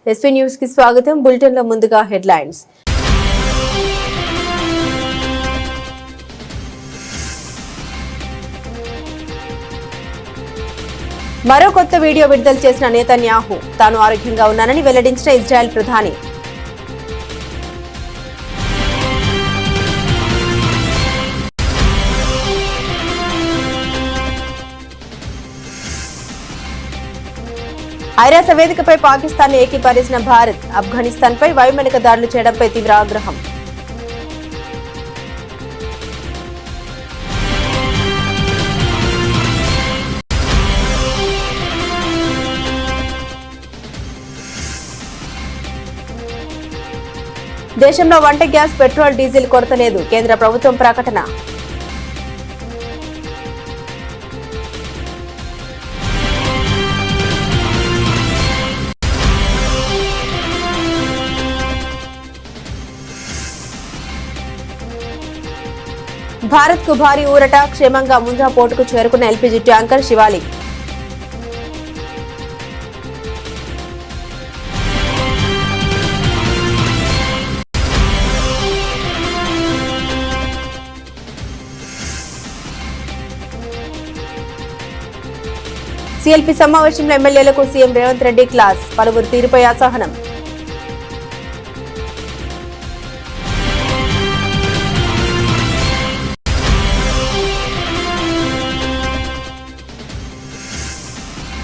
SP news కి స్వాగతం. Bulletin లో ముందుగా హెడ్లైన్స్. మరో కొత్త వీడియో విడుదల చేసిన నెతన్యాహు తాను ఆరోగ్యంగా ఉన్నానని వెల్లడించిన ఇజ్రాయెల్ ప్రధాని. ఐరాస వేదికపై పాకిస్తాన్ ఏకీభవించిన భారత్. ఆఫ్ఘనిస్తాన్ పై వైమానిక దాడులు చేయడంపై తీవ్ర ఆగ్రహం. దేశంలో వంట గ్యాస్, పెట్రోల్, డీజిల్ కొరత లేదు. కేంద్ర ప్రభుత్వం ప్రకటన. భారత్ కు భారీ ఊరట. క్షేమంగా ముంద్రా పోర్టుకు చేరుకున్న ఎల్పీజీ ట్యాంకర్ శివాలిక్. సీఎల్పీ సమావేశంలో ఎమ్మెల్యేలకు సీఎం రేవంత్ రెడ్డి క్లాస్. పలువురు తీరుపై అసహనం.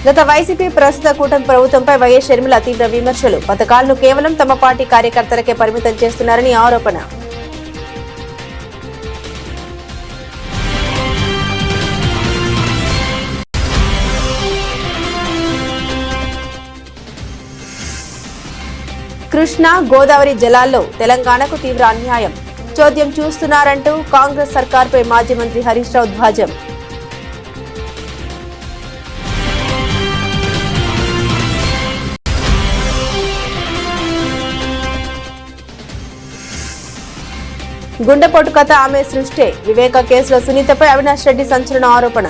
గత వైసీపీ ప్రస్తుత కూటమి ప్రభుత్వంపై వైఎస్ షర్మిల తీవ్ర విమర్శలు. పథకాలను కేవలం తమ పార్టీ కార్యకర్తలకే పరిమితం చేస్తున్నారని ఆరోపణ. కృష్ణా, గోదావరి జలాల్లో తెలంగాణకు తీవ్ర అన్యాయం. చోద్యం చూస్తున్నారంటూ కాంగ్రెస్ సర్కార్పై మాజీ మంత్రి హరీష్ రావు ధ్వజం. గుండెపోటు కథ ఆమె సృష్టే. వివేక కేసులో సునీతపై అవినాష్ రెడ్డి సంచలన ఆరోపణ.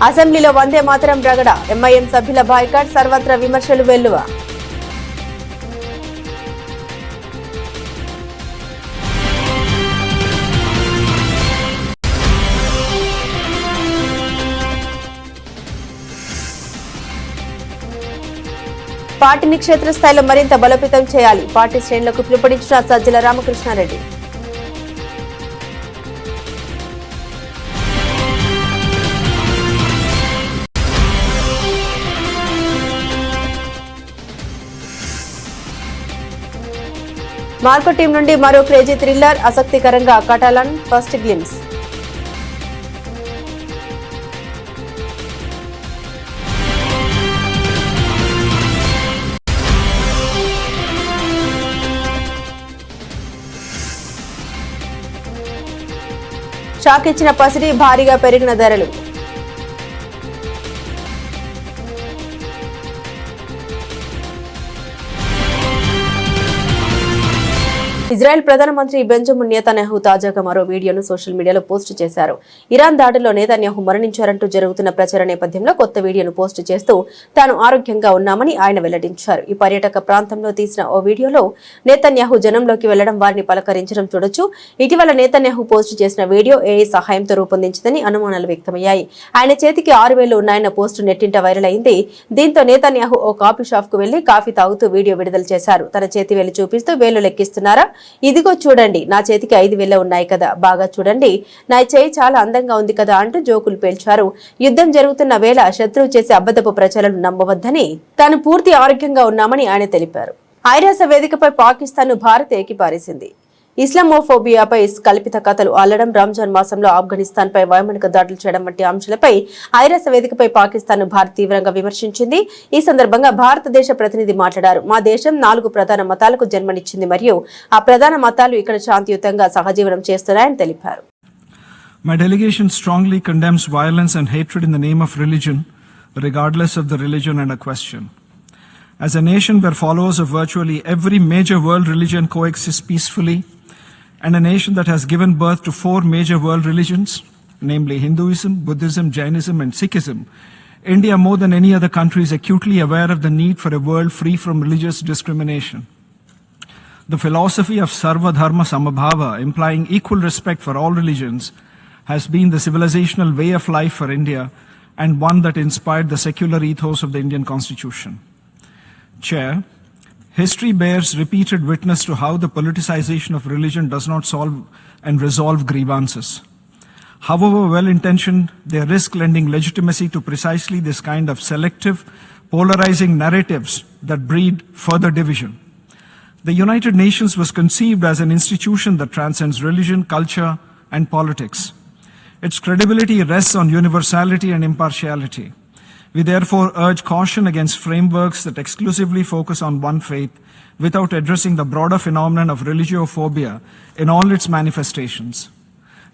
అసెంబ్లీలో వందే మాతరం రగడ. ఎంఐఎం సభ్యుల బాయ్కాట్. సర్వత్రా విమర్శలు వెల్లువ. పార్టీని క్షేత్రస్థాయిలో మరింత బలోపేతం చేయాలి. పార్టీ శ్రేణులకు పిలుపునిచ్చిన సజ్జల రామకృష్ణారెడ్డి. మార్కో టీం నుండి మరో క్రేజీ థ్రిల్లర్. ఆసక్తికరంగా కటాలన్ ఫస్ట్ గ్లిమ్స్. షాక్ ఇచ్చిన పసిడి. భారీగా పెరిగిన ధరలు. ఇజ్రాయెల్ ప్రధానమంత్రి బెంజమిన్ నెతన్యాహు తాజాగా మరో వీడియోను సోషల్ మీడియాలో పోస్టు చేశారు. ఇరాన్ దాడిలో నెతన్యాహు మరణించారంటూ జరుగుతున్న ప్రచార నేపథ్యంలో కొత్త వీడియోను పోస్టు చేస్తూ తాను ఆరోగ్యంగా ఉన్నామని ఆయన వెల్లడించారు. ఈ పర్యాటక ప్రాంతంలో తీసిన ఓ వీడియోలో నెతన్యాహు జనంలోకి వెళ్లడం, వారిని పలకరించడం చూడొచ్చు. ఇటీవల నెతన్యాహు పోస్టు చేసిన వీడియో ఏఐ సహాయంతో రూపొందించిందని అనుమానాలు వ్యక్తమయ్యాయి. ఆయన చేతికి 6 వేళ్లు ఉన్నాయన్న పోస్టు నెట్టింట వైరల్ అయింది. దీంతో నెతన్యాహు ఓ కాఫీ షాప్ కు వెళ్లి కాఫీ తాగుతూ వీడియో విడుదల చేశారు. తన చేతి వేలు చూపిస్తూ వేళ్లు లెక్కిస్తున్నారా, ఇదిగో చూడండి, నా చేతికి 5 వేళ్లు ఉన్నాయి కదా, బాగా చూడండి, నా చేయి చాలా అందంగా ఉంది కదా అంటూ జోకులు పేల్చారు. యుద్ధం జరుగుతున్న వేళ శత్రువు చేసే అబద్ధపు ప్రచారాలను నమ్మవద్దని, తాను పూర్తి ఆరోగ్యంగా ఉన్నామని ఆయన తెలిపారు. ఐరాస వేదికపై పాకిస్తాన్ ను భారత్ ఏకీపారేసింది. ఇస్లామోఫోబియాపై కల్పిత కథలు అల్లడం, రంజాన్ మాసంలో ఆఫ్ఘనిస్తాన్ పై వైమానిక దాడులు చేయడం వంటి అంశాలపై ఐరాస వేదికపై పాకిస్తాన్ ను భారత్ తీవ్రంగా విమర్శించింది. ఈ సందర్భంగా భారతదేశ ప్రతినిధి మాట్లాడారు. మా దేశం 4 ప్రధాన మతాలకు జన్మనిచ్చింది మరియు ఆ ప్రధాన మతాలు ఇక్కడ శాంతియుతంగా సహజీవనం చేస్తున్నాయని తెలిపారు. My delegation strongly condemns violence and hatred in the name of religion, regardless of the religion under question. As a nation where followers of virtually every major world religion coexist peacefully, and a nation that has given birth to 4 major world religions, namely Hinduism, Buddhism, Jainism, and Sikhism, India, more than any other country, is acutely aware of the need for a world free from religious discrimination. The philosophy of Sarva Dharma Samabhava, implying equal respect for all religions, has been the civilizational way of life for India and one that inspired the secular ethos of the Indian Constitution. Chair, history bears repeated witness to how the politicization of religion does not solve and resolve grievances. However well-intentioned, they risk lending legitimacy to precisely this kind of selective, polarizing narratives that breed further division. The United Nations was conceived as an institution that transcends religion, culture, and politics. Its credibility rests on universality and impartiality. We therefore urge caution against frameworks that exclusively focus on one faith without addressing the broader phenomenon of religiophobia in all its manifestations.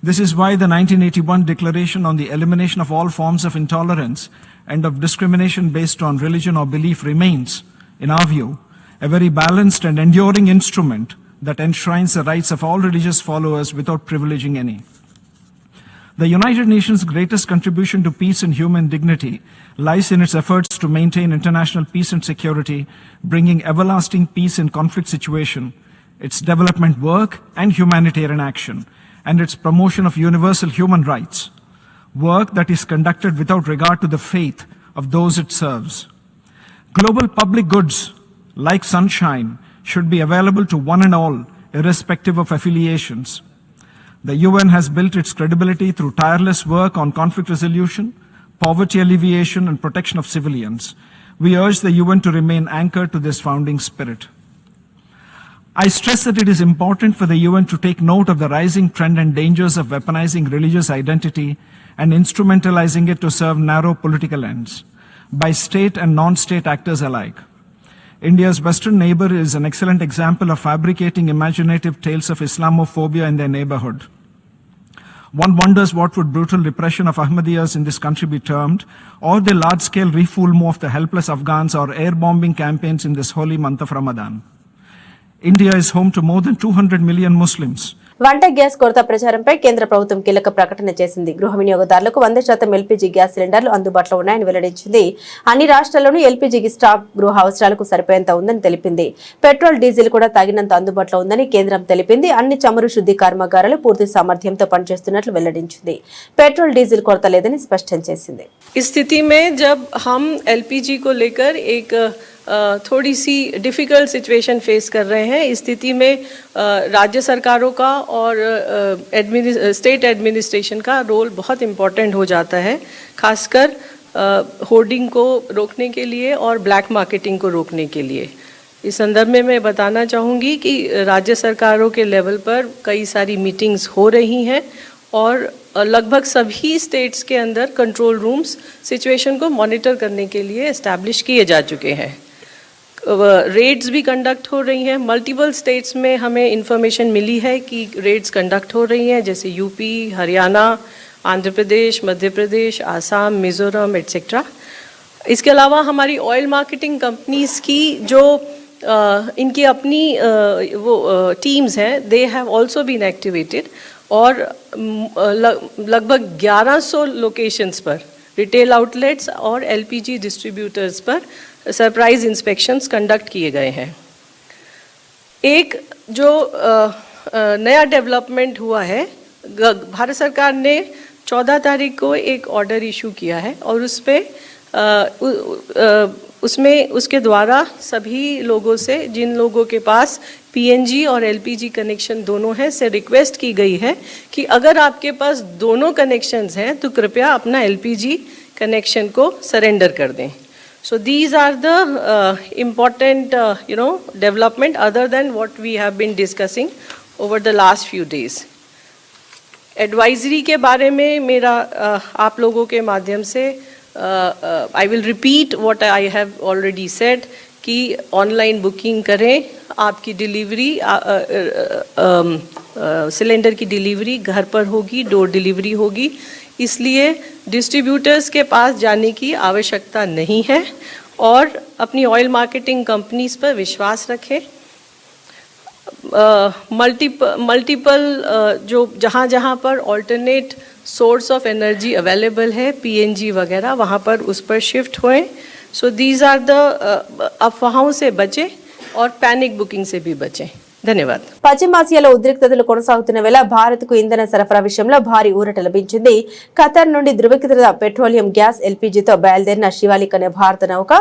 This is why the 1981 Declaration on the Elimination of All Forms of Intolerance and of Discrimination Based on Religion or Belief remains, in our view, a very balanced and enduring instrument that enshrines the rights of all religious followers without privileging any. The United Nations' greatest contribution to peace and human dignity lies in its efforts to maintain international peace and security, bringing everlasting peace in conflict situation, its development work and humanitarian action, and its promotion of universal human rights, work that is conducted without regard to the faith of those it serves. Global public goods, like sunshine, should be available to one and all, irrespective of affiliations. The UN has built its credibility through tireless work on conflict resolution, poverty alleviation, and protection of civilians. We urge the UN to remain anchored to this founding spirit. I stress that it is important for the UN to take note of the rising trend and dangers of weaponizing religious identity and instrumentalizing it to serve narrow political ends by state and non-state actors alike. India's western neighbor is an excellent example of fabricating imaginative tales of Islamophobia in their neighborhood. One wonders what would brutal repression of Ahmadiyas in this country be termed, or the large-scale refoulement of the helpless Afghans or air-bombing campaigns in this holy month of Ramadan. India is home to more than 200 million Muslims. వంట gas కొరత ప్రచారంపై కేంద్ర ప్రభుత్వం కీలక ప్రకటన చేసింది. గృహ వినియోగదారులకు 100% LPG gas సిలిండర్లు అందుబాటులో ఉన్నాయని వెల్లడించింది. అన్ని రాష్ట్రాల్లోనూ ఎల్పీజీకి స్టాక్ గృహ అవసరాలకు సరిపోయేంత ఉందని తెలిపింది. పెట్రోల్, డీజిల్ కూడా తగినంత అందుబాటులో ఉందని కేంద్రం తెలిపింది. అన్ని చమురు శుద్ధి కర్మాగారాలు పూర్తి సామర్థ్యంతో పనిచేస్తున్నట్లు వెల్లడించింది. పెట్రోల్, డీజిల్ కొరత లేదని స్పష్టం చేసింది. इस स्थिति में जब हम एलपीजी को लेकर एक थोड़ी सी डिफ़िकल्ट सिचुएशन फेस कर रहे हैं, इस स्थिति में राज्य सरकारों का और स्टेट एडमिनिस्ट्रेशन का रोल बहुत इम्पॉर्टेंट हो जाता है, खासकर होर्डिंग को रोकने के लिए और ब्लैक मार्केटिंग को रोकने के लिए। इस संदर्भ में मैं बताना चाहूँगी कि राज्य सरकारों के लेवल पर कई सारी मीटिंग्स हो रही हैं और लगभग सभी स्टेट्स के अंदर कंट्रोल रूम्स सिचुएशन को मॉनिटर करने के लिए एस्टैब्लिश किए जा चुके हैं। रेड्स भी कंडक्ट हो रही हैं। मल्टीपल स्टेट्स में हमें इंफॉर्मेशन मिली है कि रेड्स कंडक्ट हो रही हैं, जैसे यूपी, हरियाणा, आंध्र प्रदेश, मध्य प्रदेश, आसाम, मिज़ोरम एट्सेट्रा। इसके अलावा हमारी ऑयल मार्केटिंग कंपनीज़ की जो इनकी अपनी वो टीम्स हैं, they have also been activated और लगभग 1100 लोकेशंस पर रिटेल आउटलेट्स और एलपीजी डिस्ट्रीब्यूटर्स पर सरप्राइज इंस्पेक्शंस कंडक्ट किए गए हैं। एक जो नया डेवलपमेंट हुआ है, भारत सरकार ने 14 तारीख को एक ऑर्डर इशू किया है और उसमें उसके द्वारा सभी लोगों से, जिन लोगों के पास पीएनजी और एलपीजी कनेक्शन दोनों हैं, से रिक्वेस्ट की गई है कि अगर आपके पास दोनों कनेक्शंस हैं तो कृपया अपना एलपीजी कनेक्शन को सरेंडर कर दें। So these are the important development other than what we have been discussing over the last few days. Advisory के बारे में मेरा आप लोगों के माध्यम से I will repeat what I have already said कि ऑनलाइन बुकिंग करें, आपकी डिलीवरी सिलेंडर की डिलीवरी घर पर होगी, डोर डिलीवरी होगी, इसलिए डिस्ट्रीब्यूटर्स के पास जाने की आवश्यकता नहीं है और अपनी ऑयल मार्केटिंग कंपनीज पर विश्वास रखें। मल्टीपल जो जहाँ पर alternate source of energy available है, पीएनजी वगैरह, वहाँ पर उस पर शिफ्ट हुए। सो दीज आर द अफवाहों से बचें और पैनिक बुकिंग से भी बचें। ధన్యవాదాలు. పశ్చిమాసియాలో ఉద్రిక్తతలు కొనసాగుతున్న వేళ భారత్కు ఇంధన సరఫరా విషయంలో భారీ ఊరట లభించింది. ఖతర్ నుండి ధృవీకృత పెట్రోలియం గ్యాస్ ఎల్పీజీతో బయలుదేరిన శివాలిక్ అనే భారత నౌక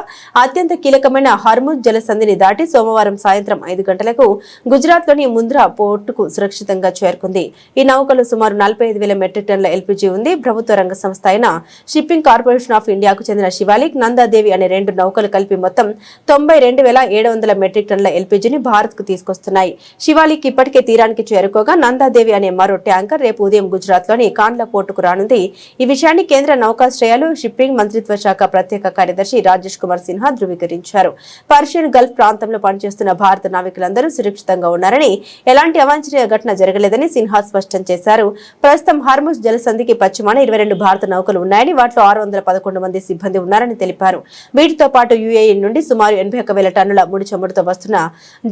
అత్యంత కీలకమైన హర్ముజ్ జలసంధిని దాటి సోమవారం సాయంత్రం 5 గంటలకు గుజరాత్లోని ముంద్రా పోర్టుకు సురక్షితంగా చేరుకుంది. ఈ నౌకలో సుమారు 45,000 మెట్రిక్ టన్నుల ఎల్పీజీ ఉంది. ప్రభుత్వ రంగ సంస్థ అయిన షిప్పింగ్ కార్పొరేషన్ ఆఫ్ ఇండియాకు చెందిన శివాలిక్, నందాదేవి అనే 2 నౌకలు కలిపి మొత్తం 92,700 మెట్రిక్ టన్నుల ఎల్పీజీని భారత్కు తీసుకొస్తున్నాయి. శివాలిక్ ఇప్పటికే తీరానికి చేరుకోగా నందాదేవి అనే మరో ట్యాంకర్ రేపు ఉదయం గుజరాత్లోని కాండ్లా పోర్టుకు రానుంది. ఈ విషయాన్ని కేంద్ర నౌకాశ్రయాలు, షిప్పింగ్ మంత్రిత్వ శాఖ ప్రత్యేక కార్యదర్శి రాజేష్ కుమార్ సిన్హా ధృవీకరించారు. పర్షియన్ గల్ఫ్ ప్రాంతంలో పనిచేస్తున్న భారత నావికులందరూ సురక్షితంగా ఉన్నారని, ఎలాంటి అవాంఛనీయ ఘటన జరగలేదని సిన్హా స్పష్టం చేశారు. ప్రస్తుతం హార్ముజ్ జలసంధికి పశ్చిమాన 22 భారత నౌకలు ఉన్నాయని, వాటిలో 611 మంది సిబ్బంది ఉన్నారని తెలిపారు. వీటితో పాటు యుఏఈ నుండి సుమారు 81,000 టన్నుల ముడి చమురుతో వస్తున్న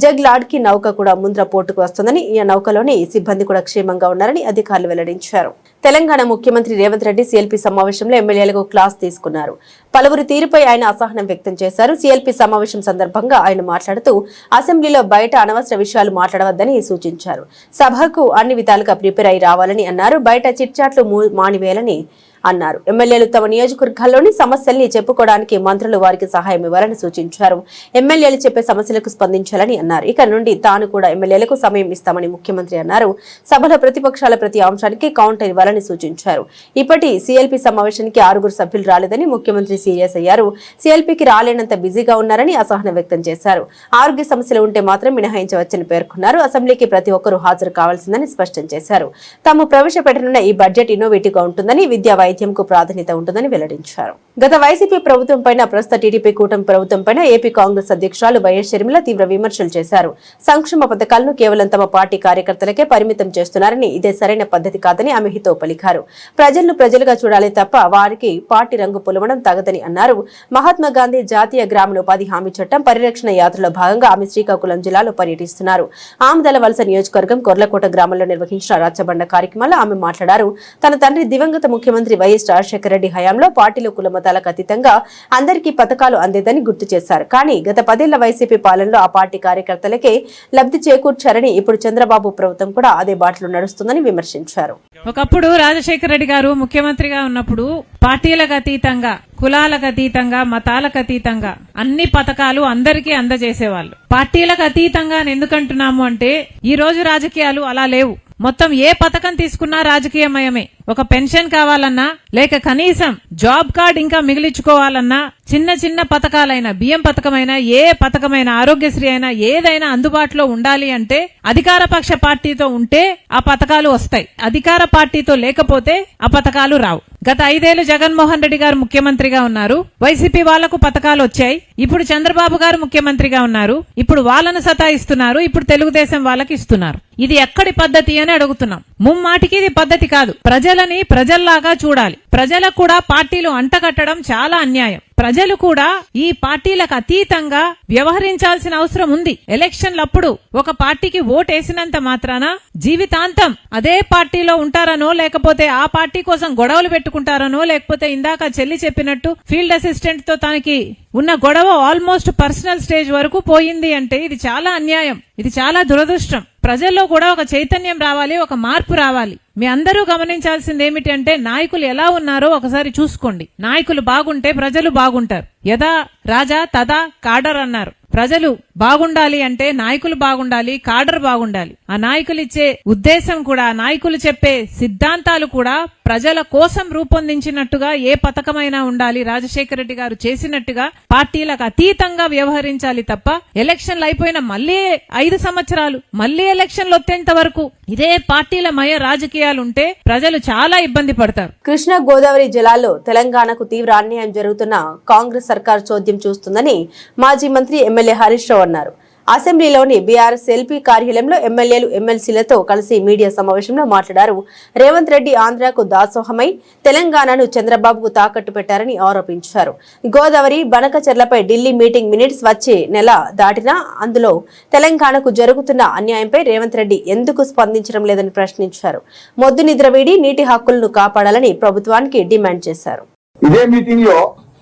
జగ్లాడ్కి నౌక కూడా ముంద్రా పోర్టుకు వస్తుందని, ఈ నౌకలోని సిబ్బంది కూడా క్షేమంగా ఉన్నారని అధికారులు వెల్లడించారు. తెలంగాణ ముఖ్యమంత్రి రేవంత్ రెడ్డి సీఎల్పీ సమావేశంలో ఎమ్మెల్యేలకు క్లాస్ తీసుకున్నారు. పలువురి తీరుపై ఆయన అసహనం వ్యక్తం చేశారు. సీఎల్పీ సమావేశం సందర్భంగా ఆయన మాట్లాడుతూ అసెంబ్లీలో బయట అనవసర విషయాలు మాట్లాడవద్దని సూచించారు. సభకు అన్ని విధాలుగా ప్రిపేర్ అయి రావాలని అన్నారు. బయట చిట్చాట్లు మానివేయాలని అన్నారు. ఎమ్మెల్యేలు తమ నియోజకవర్గాల్లోని సమస్యల్ని చెప్పుకోవడానికి మంత్రులు వారికి సహాయం ఇవ్వాలని సూచించారు. ఎమ్మెల్యేలు చెప్పే సమస్యలకు స్పందించాలని అన్నారు. ఇక నుండి తాను కూడా ఎమ్మెల్యేలకు సమయం ఇస్తామని ముఖ్యమంత్రి అన్నారు. సభలో ప్రతిపక్షాల ప్రతి అంశానికి కౌంటర్ ఇవ్వాలని సూచించారు. ఇప్పటి సీఎల్పీ సమావేశానికి 6 సభ్యులు రాలేదని ముఖ్యమంత్రి సీరియస్ అయ్యారు. సీఎల్పీకి రాలేనంత బిజీగా ఉన్నారని అసహనం వ్యక్తం చేశారు. ఆరోగ్య సమస్యలు ఉంటే మాత్రం మినహాయించవచ్చని పేర్కొన్నారు. అసెంబ్లీకి ప్రతి ఒక్కరూ హాజరు కావాల్సిందని స్పష్టం చేశారు. తాము ప్రవేశపెట్టనున్న ఈ బడ్జెట్ ఇన్నోవేటివ్ గా ఉంటుందని, విద్యా వైద్యంకు ప్రాధాన్యత ఉంటుందని వెల్లడించారు. గత వైసీపీ ప్రభుత్వం పైన, ప్రస్తుత టీడీపీ కూటమి ప్రభుత్వం పైన ఏపీ కాంగ్రెస్ అధ్యక్షురాలు వైఎస్ షర్మిల తీవ్ర విమర్శలు చేశారు. సంక్షేమ పథకాలను కేవలం తమ పార్టీ కార్యకర్తలకే పరిమితం చేస్తున్నారని, ఇదే సరైన పద్ధతి కాదని ఆమె హితవు పలికారు. ప్రజలను ప్రజలుగా చూడాలి తప్ప వారికి పార్టీ రంగు పొలవడం తగదని అన్నారు. మహాత్మా గాంధీ జాతీయ గ్రామీణ ఉపాధి హామీ చట్టం పరిరక్షణ యాత్రలో భాగంగా ఆమె శ్రీకాకుళం జిల్లాలో పర్యటిస్తున్నారు. ఆమదల వలస నియోజకవర్గం కొర్లకోట గ్రామంలో నిర్వహించిన రచ్చబండ కార్యక్రమంలో ఆమె మాట్లాడారు. తన తండ్రి దివంగత ముఖ్యమంత్రి వైఎస్ రాజశేఖర రెడ్డి హయాంలో పార్టీలో కులమతాలకు అతీతంగా అందరికీ పథకాలు అందేదని గుర్తు చేశారు. కానీ గత 10 ఏళ్ల వైసీపీ పాలనలో ఆ పార్టీ కార్యకర్తలకే లబ్ధి చేకూర్చారని, ఇప్పుడు చంద్రబాబు ప్రభుత్వం కూడా అదే బాటలో నడుస్తుందని విమర్శించారు. ఒకప్పుడు రాజశేఖర రెడ్డి గారు ముఖ్యమంత్రిగా ఉన్నప్పుడు పార్టీలకు అతీతంగా, కులాలకు అతీతంగా, మతాలకు అతీతంగా అన్ని పథకాలు అందరికీ అందజేసేవాళ్ళు. పార్టీలకు అతీతంగా ఎందుకంటున్నాము అంటే ఈ రోజు రాజకీయాలు అలా లేవు. మొత్తం ఏ పథకం తీసుకున్నా రాజకీయమయమే. ఒక పెన్షన్ కావాలన్నా, లేక కనీసం జాబ్ కార్డ్ ఇంకా మిగిలించుకోవాలన్నా, చిన్న చిన్న పథకాలైనా, బియ్యం పథకమైనా, ఏ పథకమైనా, ఆరోగ్యశ్రీ అయినా, ఏదైనా అందుబాటులో ఉండాలి అంటే అధికార పక్ష పార్టీతో ఉంటే ఆ పథకాలు వస్తాయి. అధికార పార్టీతో లేకపోతే ఆ పథకాలు రావు. గత 5 ఏళ్లు జగన్మోహన్ రెడ్డి గారు ముఖ్యమంత్రిగా ఉన్నారు. వైసీపీ వాళ్లకు పథకాలు వచ్చాయి. ఇప్పుడు చంద్రబాబు గారు ముఖ్యమంత్రిగా ఉన్నారు. ఇప్పుడు వాళ్ళను సతాయిస్తున్నారు. ఇప్పుడు తెలుగుదేశం వాళ్ళకి ఇస్తున్నారు. ఇది ఎక్కడి పద్ధతి అని అడుగుతున్నాం. ముమ్మాటికి ఇది పద్ధతి కాదు. ప్రజలని ప్రజల్లాగా చూడాలి. ప్రజలకు కూడా పార్టీలు అంటగట్టడం చాలా అన్యాయం. ప్రజలు కూడా ఈ పార్టీలకు అతీతంగా వ్యవహరించాల్సిన అవసరం ఉంది. ఎలక్షన్లప్పుడు ఒక పార్టీకి ఓటేసినంత మాత్రాన జీవితాంతం అదే పార్టీలో ఉంటారనో, లేకపోతే ఆ పార్టీ కోసం గొడవలు పెట్టుకుంటారనో, లేకపోతే ఇందాక చెల్లి చెప్పినట్టు ఫీల్డ్ అసిస్టెంట్ తో తనకి ఉన్న గొడవ ఆల్మోస్ట్ పర్సనల్ స్టేజ్ వరకు పోయింది అంటే ఇది చాలా అన్యాయం. ఇది చాలా దురదృష్టం. ప్రజల్లో కూడా ఒక చైతన్యం రావాలి, ఒక మార్పు రావాలి. మీ అందరూ గమనించాల్సింది ఏమిటి అంటే నాయకులు ఎలా ఉన్నారో ఒకసారి చూసుకోండి. నాయకులు బాగుంటే ప్రజలు బాగుంటారు. యదా రాజా తదా కాడర్ అన్నారు. ప్రజలు బాగుండాలి అంటే నాయకులు బాగుండాలి, కాడర్ బాగుండాలి. ఆ నాయకులు ఇచ్చే ఉద్దేశం కూడా, నాయకులు చెప్పే సిద్ధాంతాలు కూడా ప్రజల కోసం రూపొందించినట్టుగా ఏ పథకమైనా ఉండాలి. రాజశేఖర రెడ్డి గారు చేసినట్టుగా పార్టీలకు అతీతంగా వ్యవహరించాలి తప్ప ఎలక్షన్లు అయిపోయిన మళ్లీ 5 సంవత్సరాలు, మళ్లీ ఎలక్షన్లు వచ్చేంత వరకు ఇదే పార్టీల మయ రాజకీయాలుంటే ప్రజలు చాలా ఇబ్బంది పడతారు. కృష్ణా గోదావరి జలాల్లో తెలంగాణకు తీవ్ర అన్యాయం జరుగుతున్న కాంగ్రెస్ సర్కార్ చోద్యం చూస్తుందని మాజీ మంత్రి ఎమ్మెల్యే హరీష్ రావు అన్నారు. అసెంబ్లీలోని బీఆర్ఎస్ ఎల్పీ కార్యాలయంలో ఎమ్మెల్యేలు ఎమ్మెల్సీలతో కలిసి మీడియా సమావేశంలో మాట్లాడారు. రేవంత్ రెడ్డి ఆంధ్రాకు దాసోహమై తెలంగాణను చంద్రబాబుకు తాకట్టు పెట్టారని ఆరోపించారు. గోదావరి బనకచెర్లపై ఢిల్లీ మీటింగ్ మినిట్స్ వచ్చే నెల దాటినా అందులో తెలంగాణకు జరుగుతున్న అన్యాయంపై రేవంత్ రెడ్డి ఎందుకు స్పందించడం లేదని ప్రశ్నించారు. మొద్దు నిద్ర వీడి నీటి హక్కులను కాపాడాలని ప్రభుత్వానికి డిమాండ్ చేశారు. ఇదే మీటింగ్ లో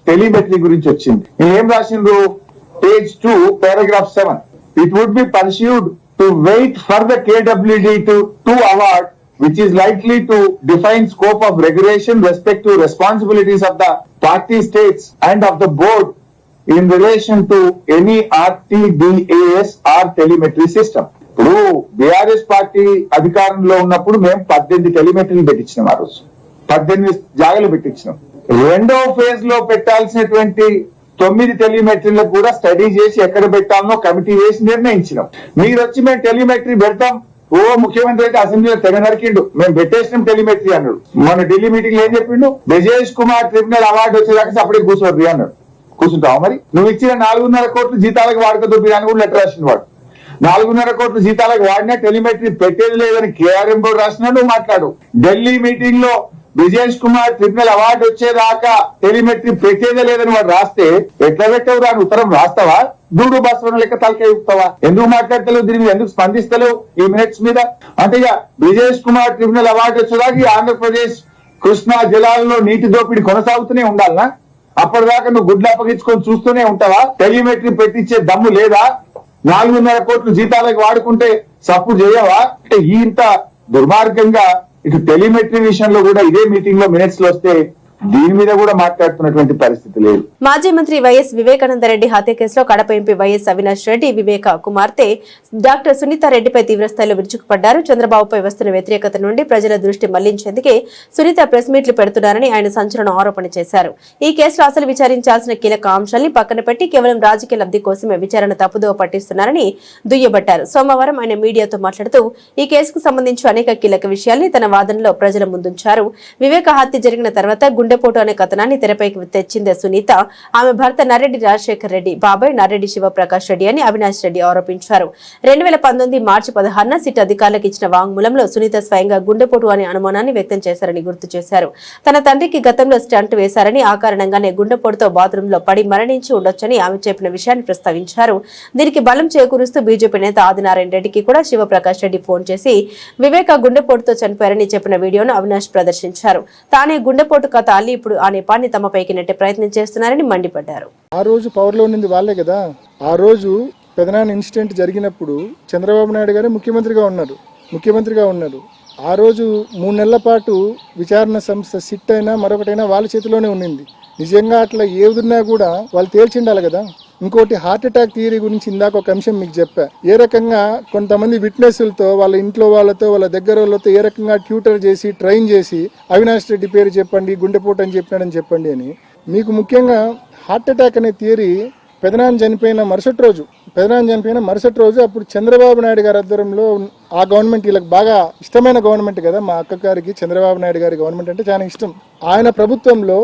టెలిమెట్రీ గురించి వచ్చింది. ఏం రాసిండ్రు? Page 2 paragraph 7. It would be pursued to wait for the KWD to award, which is likely to define scope of regulation, respect to responsibilities of the party states and of the board in relation to any RTDAS or telemetry system. ఇప్పుడు BRS party అధికారంలో ఉన్నప్పుడు మేము 18 టెలిమెట్రీలు పెట్టించినాం. ఆ రోజు 18 జాగాలు పెట్టించినాం. రెండో phase లో పెట్టాల్సినటువంటి 9 టెలిమెట్రీలకు కూడా స్టడీ చేసి ఎక్కడ పెట్టాలనో కమిటీ వేసి నిర్ణయించినాం. మీరు వచ్చి మేము టెలిమెట్రీ పెడతాం, ముఖ్యమంత్రి అయితే అసెంబ్లీలో తెగ నరికిండు, మేము పెట్టేసినాం టెలిమెట్రీ అన్నాడు. మన ఢిల్లీ మీటింగ్ లో ఏం చెప్పిండు? బ్రిజేష్ కుమార్ ట్రిబ్యునల్ అవార్డు వచ్చేదాకా అప్పుడే కూర్చోద్ది అన్నాడు. కూర్చుంటావు మరి? నువ్వు ఇచ్చిన 4.5 కోట్లు జీతాలకు వాడుకదొబ్బి అని కూడా లెటర్ రాసిన వాడు. 4.5 కోట్లు జీతాలకు వాడినా టెలిమెట్రీ పెట్టేది లేదని కేఆర్ఎం బోర్డు రాసినా నువ్వు మాట్లాడు. ఢిల్లీ మీటింగ్ లో బ్రిజేష్ కుమార్ ట్రిబ్యునల్ అవార్డు వచ్చేదాకా టెలిమెట్రీ పెట్టేదే లేదని వాడు రాస్తే ఎట్లా పెట్టావు? దాని ఉత్తరం రాస్తావా? దూడు బస్వరం లెక్క తలకాయ చెప్తావా? ఎందుకు మాట్లాడతలేవు? దీని మీద ఎందుకు స్పందిస్తలేవు ఈ మినిట్స్ మీద? అంటే ఇక బ్రిజేష్ కుమార్ ట్రిబ్యునల్ అవార్డు వచ్చేదాకా ఈ ఆంధ్రప్రదేశ్ కృష్ణా జలాల్లో నీటి దోపిడీ కొనసాగుతూనే ఉండాలనా? అప్పటిదాకా నువ్వు గుడ్లు అప్పగించుకొని చూస్తూనే ఉంటావా? టెలిమెట్రీ పెట్టించే దమ్ము లేదా? 4.5 కోట్లు జీతాలకు వాడుకుంటే సపోర్ట్ చేయవా? అంటే ఇంత దుర్మార్గంగా ఇటు టెలిమెట్రీ విషయంలో కూడా ఇదే మీటింగ్ లో మినిట్స్ లో వస్తే దీని మీద కూడా మాట్లాడుతున్నటువంటి పరిస్థితి లేదు. మాజీ మంత్రి వైఎస్ వివేకానందరెడ్డి హత్య కేసులో కడప ఎంపీ వైఎస్ అవినాష్ రెడ్డి వివేక కుమార్తె డాక్టర్ సునీతారెడ్డిపై తీవ్రస్థాయిలో విరుచుకుపడ్డారు. చంద్రబాబుపై వస్తున్న వ్యతిరేకత నుండి ప్రజల దృష్టి మళ్లించేందుకే సునీత ప్రెస్ మీట్లు పెడుతున్నారని ఆయన సంచలన ఆరోపణ చేశారు. ఈ కేసులో అసలు విచారించాల్సిన కీలక అంశాల్ని పక్కన పెట్టి కేవలం రాజకీయ లబ్ధి కోసమే విచారణ తప్పుదోవ పట్టిస్తున్నారని దుయ్యబట్టారు. సోమవారం ఆయన మీడియాతో మాట్లాడుతూ ఈ కేసుకు సంబంధించి అనేక కీలక విషయాల్ని తన వాదనలో ప్రజల ముందుంచారు. వివేక హత్య జరిగిన తర్వాత గుండెపోటు అనే కథనాన్ని తెరపైకి తెచ్చిందే సునీత. ఆమె భర్త నర్రెడ్డి రాజశేఖర్ రెడ్డి బాబాయ్ నర్రెడ్డి శివప్రకాష్ రెడ్డి అని అవినాష్ రెడ్డి ఆరోపించారు. 2019 మార్చి 16న సిట్ అధికారులకు ఇచ్చిన వాంగ్మూలంలో సునీత స్వయంగా గుండెపోటు అనే అనుమానాన్ని వ్యక్తం చేశారని గుర్తు చేశారు. తన తండ్రికి గతంలో స్టంట్ వేశారని, ఆ కారణంగానే గుండెపోటుతో బాత్రూంలో పడి మరణించి ఉండొచ్చని ఆమె చెప్పిన విషయాన్ని ప్రస్తావించారు. దీనికి బలం చేకూరుస్తూ బీజేపీ నేత ఆదినారాయణ రెడ్డికి కూడా శివప్రకాష్ రెడ్డి ఫోన్ చేసి వివేక గుండెపోటుతో చనిపోయారని చెప్పిన వీడియోను అవినాష్ ప్రదర్శించారు. తానే గుండెపోటు కథ అల్లి ఇప్పుడు ఆ నేపాన్ని తమపైకి నెట్టే ప్రయత్నం చేస్తున్నారని మండిపడ్డారు. ఆ రోజు పవర్ లో ఉన్నది వాళ్ళే కదా. ఆ రోజు పెదనాన్న ఇన్సిడెంట్ జరిగినప్పుడు చంద్రబాబు నాయుడు గారు ముఖ్యమంత్రిగా ఉన్నారు. ఆ రోజు 3 నెలల పాటు విచారణ సంస్థ సిట్ అయినా మరొకటైనా వాళ్ళ చేతిలోనే ఉన్నింది. నిజంగా అట్లా ఏదున్నా కూడా వాళ్ళు తేల్చిండాలి కదా. ఇంకోటి హార్ట్ అటాక్ థియరీ గురించి ఇందాక ఒక అంశం మీకు చెప్పా. ఏ రకంగా కొంతమంది విట్నెస్లతో వాళ్ళ ఇంట్లో వాళ్ళతో వాళ్ళ దగ్గర వాళ్ళతో ఏ రకంగా ట్యూటర్ చేసి ట్రైన్ చేసి అవినాష్ రెడ్డి పేరు చెప్పండి, గుండెపోటు అని చెప్పినాడని చెప్పండి అని. మీకు ముఖ్యంగా హార్ట్ అటాక్ అనే థియరీ పెదనాన్న చనిపోయిన మరుసటి రోజు అప్పుడు చంద్రబాబు నాయుడు గారి ఆధ్వర్యంలో ఆ గవర్నమెంట్ వీళ్ళకి బాగా ఇష్టమైన గవర్నమెంట్ కదా. మా అక్క గారికి చంద్రబాబు నాయుడు గారి గవర్నమెంట్ అంటే చాలా ఇష్టం. ఆయన ప్రభుత్వంలో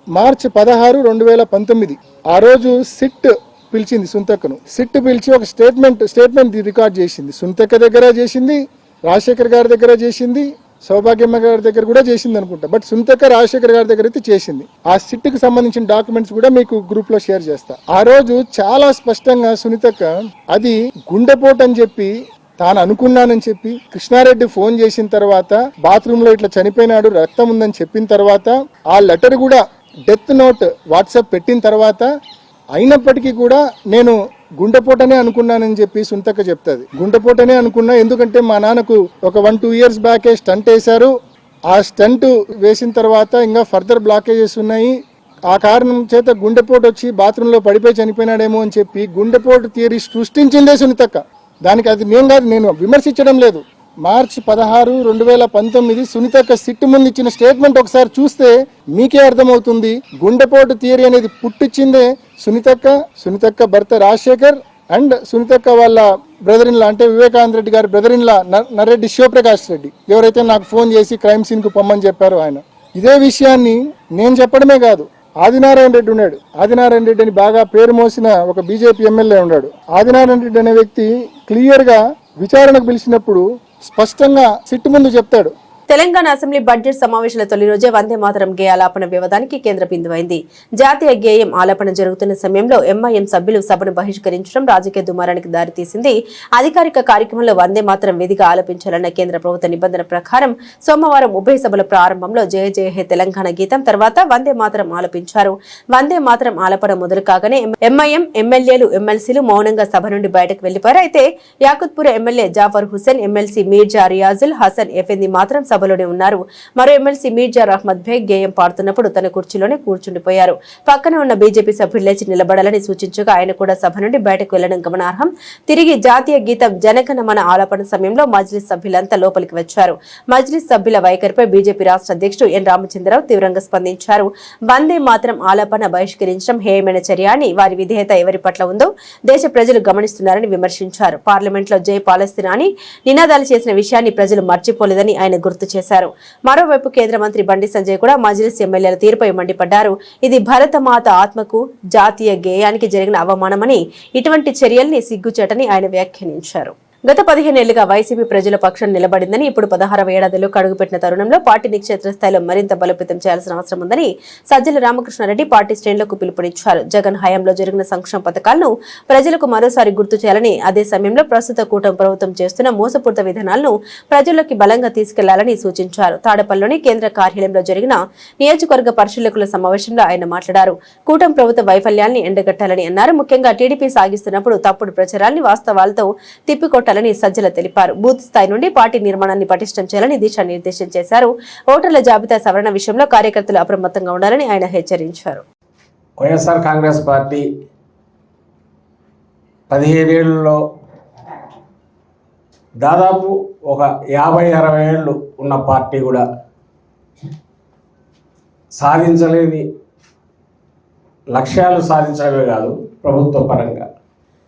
మార్చి 16, 2019 ఆ రోజు సిట్ పిలిచింది సునీతక్కను. సిట్ పిలిచి ఒక స్టేట్మెంట్ రికార్డ్ చేసింది. సునీతక్క దగ్గర చేసింది, రాజశేఖర్ గారి దగ్గర చేసింది, సౌభాగ్యమ్మ గారి దగ్గర కూడా చేసింది అనుకుంటా. బట్ సునీతక్క రాజశేఖర్ గారి దగ్గర అయితే చేసింది. ఆ సిట్ కి సంబంధించిన డాక్యుమెంట్స్ కూడా మీకు గ్రూప్ లో షేర్ చేస్తా. ఆ రోజు చాలా స్పష్టంగా సునీతక్క అది గుండెపోటు అని చెప్పి తాను అనుకున్నానని చెప్పి, కృష్ణారెడ్డి ఫోన్ చేసిన తర్వాత బాత్రూమ్ లో ఇట్లా చనిపోయినాడు రక్తం ఉందని చెప్పిన తర్వాత, ఆ లెటర్ కూడా డెత్ నోట్ వాట్సాప్ పెట్టిన తర్వాత అయినప్పటికీ కూడా నేను గుండెపోటనే అనుకున్నానని చెప్పి సునీతక్క చెప్తాది. గుండెపోటనే అనుకున్నా, ఎందుకంటే మా నాన్నకు ఒక 1-2 ఇయర్స్ బ్యాకే స్టంట్ వేశారు. ఆ స్టంట్ వేసిన తర్వాత ఇంకా ఫర్దర్ బ్లాకేజెస్ ఉన్నాయి. ఆ కారణం చేత గుండెపోటు వచ్చి బాత్రూంలో పడిపోయి చనిపోయినాడేమో అని చెప్పి గుండెపోటు థియరీ సృష్టించిందే సునీతక్క. దానికి అది నేను విమర్శించడం లేదు. మార్చి 16, 2019 సునీతక్క సిట్ ముందు ఇచ్చిన స్టేట్మెంట్ ఒకసారి చూస్తే మీకే అర్థమవుతుంది. గుండెపోటు థియరీ అనేది పుట్టించిందే సునీతక్క భర్త రాజశేఖర్ అండ్ సునీతక్క వాళ్ళ బ్రదర్ ఇన్ లా, అంటే వివేకానంద రెడ్డి గారి brother in law Narreddy Shivprakash Reddy, ఎవరైతే నాకు ఫోన్ చేసి క్రైమ్ సీన్ కు పొమ్మని చెప్పారో ఆయన. ఇదే విషయాన్ని నేను చెప్పడమే కాదు, ఆదినారాయణ రెడ్డి ఉన్నాడు. ఆదినారాయణ రెడ్డి అని బాగా పేరు మోసిన ఒక బీజేపీ ఎమ్మెల్యే ఉన్నాడు. ఆదినారాయణ రెడ్డి అనే వ్యక్తి క్లియర్ గా విచారణకు పిలిచినప్పుడు స్పష్టంగా సిట్టు ముందు చెప్తాడు. తెలంగాణ అసెంబ్లీ బడ్జెట్ సమావేశాల తొలి రోజే వందే మాతరం గేయ ఆలాపన వివాదానికి కేంద్ర బిందువైంది. జాతీయ గేయం ఆలాపన జరుగుతున్న సమయంలో ఎంఐఎం సభ్యులు సభను బహిష్కరించడం రాజకీయ దుమారానికి దారితీసింది. అధికారిక కార్యక్రమంలో వందే మాతరం విధిగా ఆలపించాలన్న కేంద్ర ప్రభుత్వ నిబంధన ప్రకారం సోమవారం ఉభయ సభల ప్రారంభంలో జయ జయ హే తెలంగాణ గీతం తర్వాత వందే మాతరం ఆలపించారు. వందే మాతరం ఆలపన మొదలు కాగానే ఎంఐఎం ఎమ్మెల్యేలు ఎమ్మెల్సీలు మౌనంగా సభ నుండి బయటకు వెళ్లిపారు. అయితే యాకుత్పూర్ ఎమ్మెల్యే జాఫర్ హుసేన్, ఎమ్మెల్సీ మీర్జా రియాజుల్ హసన్ ఎఫెంది మాత్రం సభలోనే ఉన్నారు. మరో ఎమ్మెల్సీ మీర్జా అహ్మద్ బేగ్ గేయం పాడుతున్నప్పుడు తన కుర్చీలోనే కూర్చుండిపోయారు. పక్కన ఉన్న బీజేపీ సభ్యులు లేచి నిలబడాలని సూచించగా ఆయన కూడా సభ నుండి బయటకు వెళ్లడం గమనార్హం. తిరిగి జాతీయ గీతం జనగణమన ఆలాపన సమయంలో మజ్లిస్ సభ్యులంతా లోపలికి వచ్చారు. మజ్లిస్ సభ్యుల వైఖరిపై బీజేపీ రాష్ట్ర అధ్యక్షుడు ఎన్ రామచంద్రరావు తీవ్రంగా స్పందించారు. వందే మాతరం ఆలాపన బహిష్కరించడం హేయమైన చర్య అని, వారి విధేయత ఎవరి పట్ల ఉందో దేశ ప్రజలు గమనిస్తున్నారని విమర్శించారు. పార్లమెంట్లో జై పాలస్తీనా అని నినాదాలు చేసిన విషయాన్ని ప్రజలు మర్చిపోలేదని ఆయన గుర్తు చేశారు. మరోవైపు కేంద్ర మంత్రి బండి సంజయ్ కూడా మజ్లిస్ ఎమ్మెల్యేల తీరుపై మండిపడ్డారు. ఇది భరతమాత ఆత్మకు, జాతీయ గేయానికి జరిగిన అవమానమని, ఇటువంటి చర్యల్ని సిగ్గుచేటని ఆయన వ్యాఖ్యానించారు. గత 15 ఏళ్లుగా వైసీపీ ప్రజల పక్షం నిలబడిందని, ఇప్పుడు 16వ ఏడాదిలోకి అడుగుపెట్టిన తరుణంలో పార్టీని క్షేత్రస్థాయిలో మరింత బలోపేతం చేయాల్సిన అవసరం ఉందని సజ్జల రామకృష్ణారెడ్డి పార్టీ శ్రేణులకు పిలుపునిచ్చారు. జగన్ హయాంలో జరిగిన సంక్షేమ పథకాలను ప్రజలకు మరోసారి గుర్తు చేయాలని, అదే సమయంలో ప్రస్తుత కూటమి ప్రభుత్వం చేస్తున్న మోసపూరిత విధానాలను ప్రజల్లోకి బలంగా తీసుకెళ్లాలని సూచించారు. తాడేపల్లిలోని కేంద్ర కార్యాలయంలో జరిగిన నియోజకవర్గ పరిశీలకుల సమావేశంలో ఆయన మాట్లాడారు. కూటమి ప్రభుత్వ వైఫల్యాన్ని ఎండగట్టాలని అన్నారు. ముఖ్యంగా టీడీపీ సాగిస్తున్నప్పుడు తప్పుడు ప్రచారాన్ని వాస్తవాలతో తిప్పికొట్టాలని సజ్జల తెలిపారు. బూత్ స్థాయి నుండి పార్టీ నిర్మాణాన్ని పటిష్టం చేయాలని దిశానిర్దేశం చేశారు. ఓటర్ల జాబితా సవరణ విషయంలో కార్యకర్తలు అప్రమత్తంగా ఉండాలని ఆయన హెచ్చరించారు. వైఎస్ఆర్ కాంగ్రెస్ పార్టీ 15 ఏళ్లలో దాదాపు ఒక 50-60 ఏళ్ళు ఉన్న పార్టీ కూడా సాధించలేని లక్ష్యాలు సాధించడమే కాదు, ప్రభుత్వ పరంగా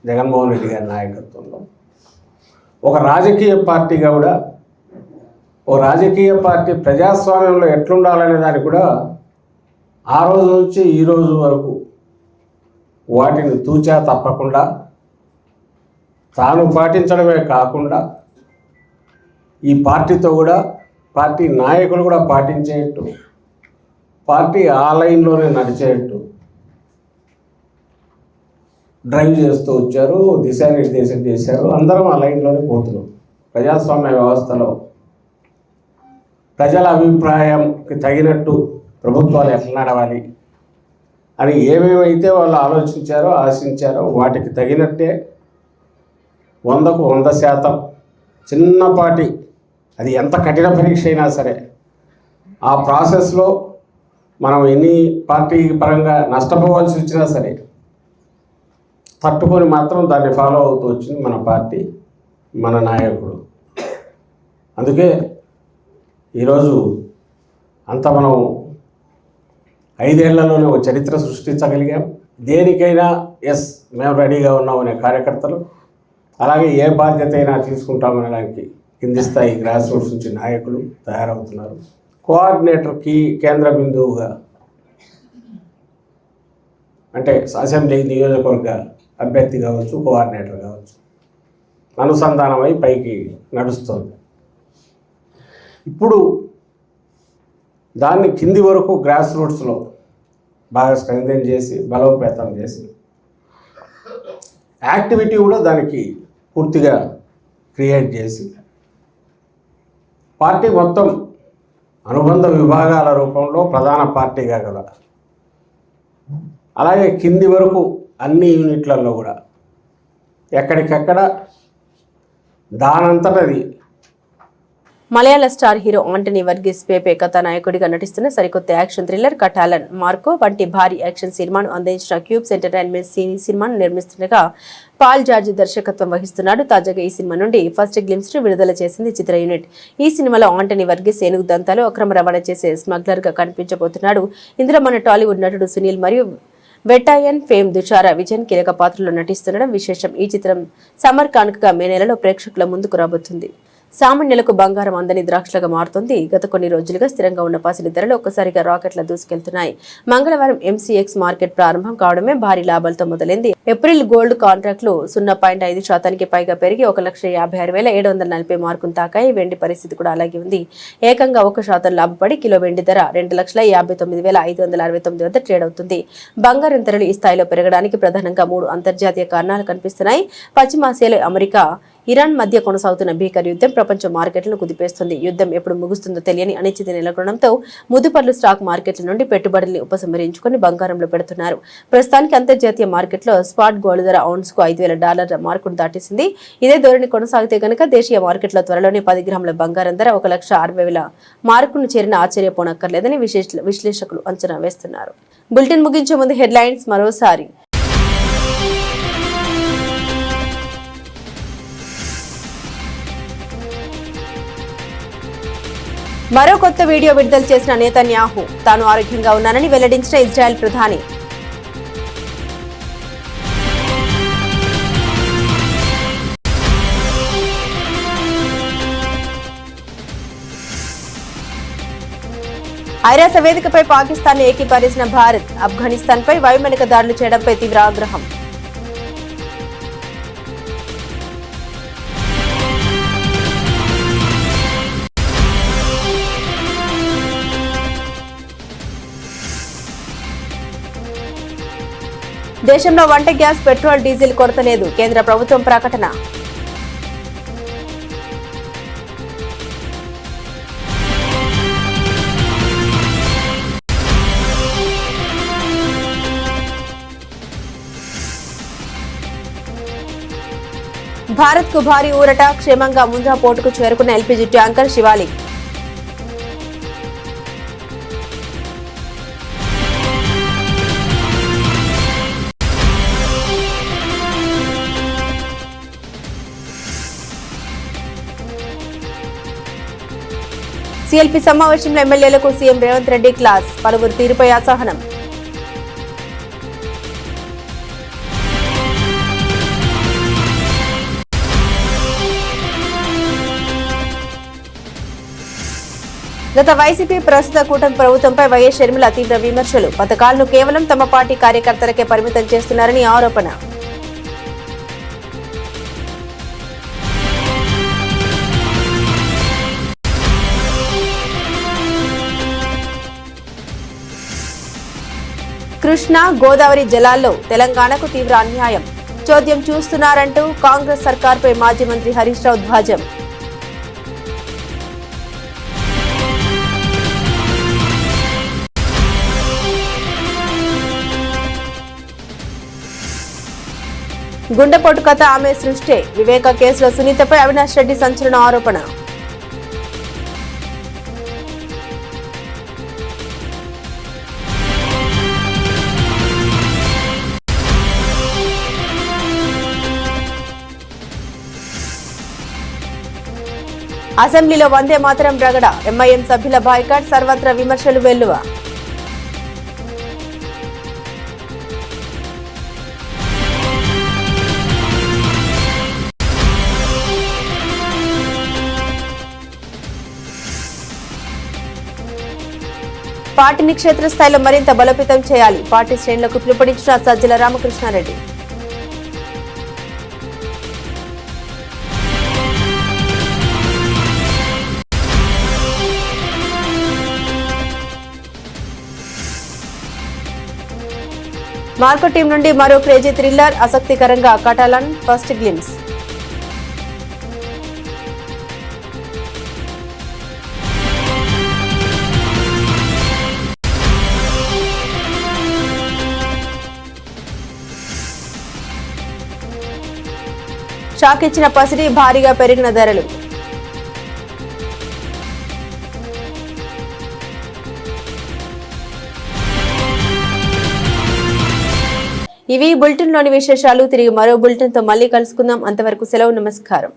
జగన్మోహన్ రెడ్డి గారి నాయకత్వంలో ఒక రాజకీయ పార్టీగా కూడా, ఓ రాజకీయ పార్టీ ప్రజాస్వామ్యంలో ఎట్లుండాలనే దానికి కూడా ఆ రోజు నుంచి ఈ రోజు వరకు వాటిని తూచా తప్పకుండా తాను పాటించడమే కాకుండా ఈ పార్టీతో కూడా పార్టీ నాయకులు కూడా పాటించేట్టు, పార్టీ ఆ లైన్లోనే నడిచేట్టు డ్రైవ్ చేస్తూ వచ్చారు, దిశానిర్దేశం చేశారు. అందరం ఆ లైన్లోనే పోతున్నాం. ప్రజాస్వామ్య వ్యవస్థలో ప్రజల అభిప్రాయంకి తగినట్టు ప్రభుత్వాలు ఎట్లా నడవాలి అని ఏమేమైతే వాళ్ళు ఆలోచించారో, ఆశించారో వాటికి తగినట్టే 100కు 100% చిన్నపాటి, అది ఎంత కఠిన పరీక్ష అయినా సరే ఆ ప్రాసెస్లో మనం ఎన్ని పార్టీ పరంగా నష్టపోవాల్సి వచ్చినా సరే తట్టుకొని మాత్రం దాన్ని ఫాలో అవుతూ వచ్చింది మన పార్టీ, మన నాయకుడు. అందుకే ఈరోజు అంత మనం 5 ఏళ్లలోనే ఒక చరిత్ర సృష్టించగలిగాం. దేనికైనా ఎస్ మేము రెడీగా ఉన్నామనే కార్యకర్తలు, అలాగే ఏ బాధ్యత అయినా తీసుకుంటామనడానికి కింది స్థాయి గ్రాస్ రూట్స్ నుంచి నాయకులు తయారవుతున్నారు. కోఆర్డినేటర్కి కేంద్ర బిందువుగా, అంటే అసెంబ్లీ నియోజకవర్గ అభ్యర్థి కావచ్చు, కోఆర్డినేటర్ కావచ్చు, అనుసంధానమై పైకి నడుస్తుంది. ఇప్పుడు దాన్ని కింది వరకు గ్రాస్ రూట్స్లో బాగా స్ట్రెంథెన్ చేసి బలోపేతం చేసి యాక్టివిటీ కూడా దానికి పూర్తిగా క్రియేట్ చేసి పార్టీ మొత్తం అనుబంధ విభాగాల రూపంలో ప్రధాన పార్టీగా కదా, అలాగే కింది వరకు అన్ని యూనిట్లలో కూడా ఎక్కడికక్కడ దానంతటది. మలయాళ star hero Antony Verghese Pepe కథానాయకుడిగా నటిస్తున్న సరికొత్త యాక్షన్ థ్రిల్లర్ కటాలన్ మార్కో వంటి భారీ యాక్షన్ సినిమాను అందించిన క్యూబ్స్ ఎంటర్టైన్మెంట్ సినిమాను నిర్మిస్తుండగా పాల్ జార్జ్ దర్శకత్వం వహిస్తున్నాడు. తాజాగా ఈ సినిమా నుండి ఫస్ట్ గ్లిమ్స్ విడుదల చేసింది చిత్ర యూనిట్. ఈ సినిమాలో ఆంటనీ వర్గీస్ ఏనుగు దంతాలు అక్రమ రవాణా చేసే స్మగ్లర్ గా కనిపించబోతున్నాడు. ఇందులో మన టాలీవుడ్ నటుడు సునీల్ మరియు వెటాయన్ ఫేమ్ దుచారా విజయన్ కీలక పాత్రలో నటిస్తుండడం విశేషం. ఈ చిత్రం సమ్మర్ కానుకగా మే నెలలో ప్రేక్షకుల ముందుకు రాబోతుంది. సామాన్యులకు బంగారం అందని ద్రాక్షలుగా మారుతుంది. గత కొన్ని రోజులుగా స్థిరంగా ఉన్న పసిడి ధరలు ఒక్కసారిగా రాకెట్ల దూసుకెళ్తున్నాయి. మంగళవారం MCX మార్కెట్ ప్రారంభం కావడమే భారీ లాభాలతో మొదలైంది. ఏప్రిల్ గోల్డ్ కాంట్రాక్టులు 0.5% పైగా పెరిగి 1,56,740 మార్కును తాకాయి. వెండి పరిస్థితి కూడా అలాగే ఉంది. ఏకంగా 1% లాభపడి కిలో వెండి ధర 2,59,569 వద్ద ట్రేడ్ అవుతుంది. బంగారం ధరలు ఈ స్థాయిలో పెరగడానికి ప్రధానంగా 3 అంతర్జాతీయ కారణాలు కనిపిస్తున్నాయి. పశ్చిమాసియాలో అమెరికా, ఇరాన్ మధ్య కొనసాగుతున్న భీకర యుద్ధం ప్రపంచ మార్కెట్లను కుదిపేస్తుంది. యుద్ధం ఎప్పుడు ముగుస్తుందో తెలియని అనిశ్చితి నెలకొనడంతో ముదుపర్లు స్టాక్ మార్కెట్ల నుండి పెట్టుబడుల్ని ఉపసంహరించుకుని బంగారంలో పెడుతున్నారు. ప్రస్తుతానికి అంతర్జాతీయ మార్కెట్లో స్పాట్ గోల్డ్ ధర ఔన్స్ కు $5,000 మార్కును దాటేసింది. ఇదే ధోరణి కొనసాగితే గనక దేశీయ మార్కెట్లో త్వరలోనే 10 గ్రాముల బంగారం ధర 1,60,000 మార్కును చేరిన ఆశ్చర్యపోనక్కర్లేదని విశ్లేషకులు అంచనా వేస్తున్నారు. బులెటిన్ ముగించే ముందు హెడ్లైన్స్ మరోసారి. మరో కొత్త వీడియో విడుదల చేసిన నెతన్యాహు తాను ఆరోగ్యంగా ఉన్నానని వెల్లడించిన ఇజ్రాయెల్ ప్రధాని. ఐరాస వేదికపై పాకిస్తాన్ ఏకీభవించిన భారత్. ఆఫ్ఘనిస్తాన్ పై వైమానిక దాడులు చేయడంపై తీవ్ర ఆగ్రహం. దేశంలో వంట గ్యాస్, పెట్రోల్, డీజిల్ కొరత లేదు. కేంద్ర ప్రభుత్వం ప్రకటన. భారత్ కు భారీ ఊరట. క్షేమంగా ముంజా పోర్టుకు చేరుకున్న LPG ట్యాంకర్ శివాలిక్. CLP సమావేశంలో ఎమ్మెల్యేలకు సీఎం రేవంత్ రెడ్డి క్లాస్. పలువురు తీరుపై అసహనం. గత వైసీపీ ప్రస్తుత కూటమి ప్రభుత్వంపై వైఎస్ షర్మిల తీవ్ర విమర్శలు. పథకాలను కేవలం తమ పార్టీ కార్యకర్తలకే పరిమితం చేస్తున్నారని ఆరోపణ. కృష్ణా, గోదావరి జలాల్లో తెలంగాణకు తీవ్ర అన్యాయం. చోద్యం చూస్తున్నారంటూ కాంగ్రెస్ సర్కార్పై మాజీ మంత్రి హరీష్ రావు ధ్వజం. గుండెపోటు కథ ఆమె సృష్టే. వివేక కేసులో సునీతపై అవినాష్ రెడ్డి సంచలన ఆరోపణ. అసెంబ్లీలో వందే మాతరం రగడ. MIM సభ్యుల బాయ్కాట్. సర్వత్రా విమర్శలు వెల్లువ. పార్టీని క్షేత్రస్థాయిలో మరింత బలోపేతం చేయాలి. పార్టీ శ్రేణులకు పిలుపునిచ్చిన సజ్జల రామకృష్ణారెడ్డి. మార్కో టీం నుండి మరో క్రేజీ థ్రిల్లర్. ఆసక్తికరంగా కటాలన్ ఫస్ట్ గ్లిమ్స్. షాక్ ఇచ్చిన పసిడి. భారీగా పెరిగిన ధరలు. ఇవి బులెటిన్లోని విశేషాలు. తిరిగి మరో బులెటిన్తో మళ్ళీ కలుసుకుందాం. అంతవరకు సెలవు. నమస్కారం.